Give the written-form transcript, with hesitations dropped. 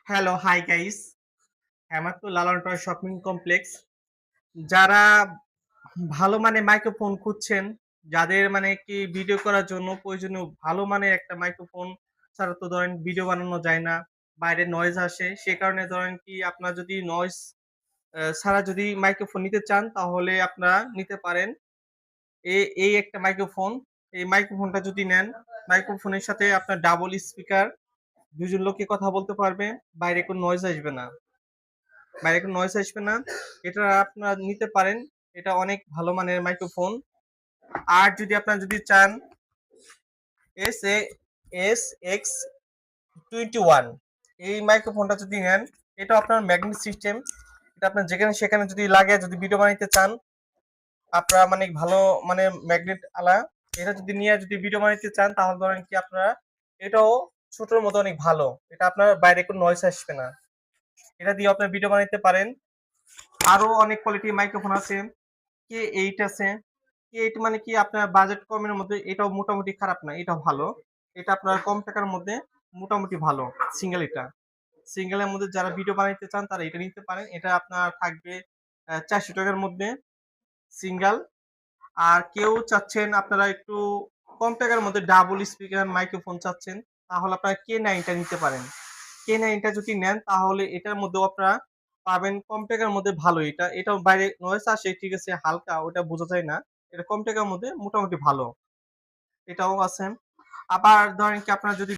Hello, hi guys. Hemayetul Lalon toy shopping complex. যারা ভালো মানের মাইক্রোফোন খুঁজছেন, যাদের মানে কি ভিডিও করার জন্য প্রয়োজনীয় ভালো মানের একটা মাইক্রোফোন ছাড়া তো ধরেন ভিডিও বানানো যায় না। বাইরে নয়েজ আসে। সে কারণে ধরেন কি আপনার যদি নয়েজ ছাড়া যদি মাইক্রোফোন নিতে চান তাহলে আপনারা নিতে পারেন। এই একটা মাইক্রোফোন। এই মাইক্রোফোনটা যদি নেন, মাইক্রোফোনের সাথে আপনার ডাবল স্পিকার ২ জন লোকে কথা বলতে পারবে। বাইরে কোনো নয়েজ আসবে না। বাইরে কোনো নয়েজ আসবে না। এটা আপনারা নিতে পারেন। এটা অনেক ভালো মানের মাইক্রোফোন। আর যদি আপনারা যদি চান SA SX21 এই মাইক্রোফোনটা যদি নেন, এটা আপনার ম্যাগনেট সিস্টেম। এটা আপনার যেখানে সেখানে যদি লাগে যদি ভিডিও বানাইতে চান, আপনারা মানে ভালো মানে ম্যাগনেট আলা এটা যদি নিয়ে যদি ভিডিও বানাইতে চান তাহলে ধরেন কি আপনারা এটাও ছোটর মতো অনেক ভালো। এটা আপনার বাইরে কোনো নয়েজ আসবে না। এটা দিয়ে আপনারা ভিডিও বানাইতে পারেন। আরো অনেক কোয়ালিটির মাইক্রোফোন আছে। K8 আছে। K8 মানে কি আপনার বাজেট কমের মধ্যে এটাও মোটামুটি খারাপ না। এটাও ভালো। এটা আপনার কম টাকার মধ্যে মোটামুটি ভালো। সিঙ্গেল এটা। সিঙ্গেলের মধ্যে যারা ভিডিও বানাইতে চান তারা এটা নিতে পারেন। এটা আপনার থাকবে ৳৪০০ র মধ্যে সিঙ্গেল। আর কেউ চাচ্ছেন আপনারা একটু কম টাকার মধ্যে ডাবল স্পিকার মাইক্রোফোন চাচ্ছেন, তাহলে আপনারা K9 টা নিতে পারেন। K9 টা যদি নেন তাহলে এটার মধ্যেও আপনারা পাবেন কম টাকার মধ্যে ভালো এটা। এটাও বাইরে নয়েজ আসে ঠিক আছে হালকা ওটা বোঝা যায় না। এটা কম টাকার মধ্যে মোটামুটি ভালো। এটাও আছে। আবার ধরেন কি আপনারা যদি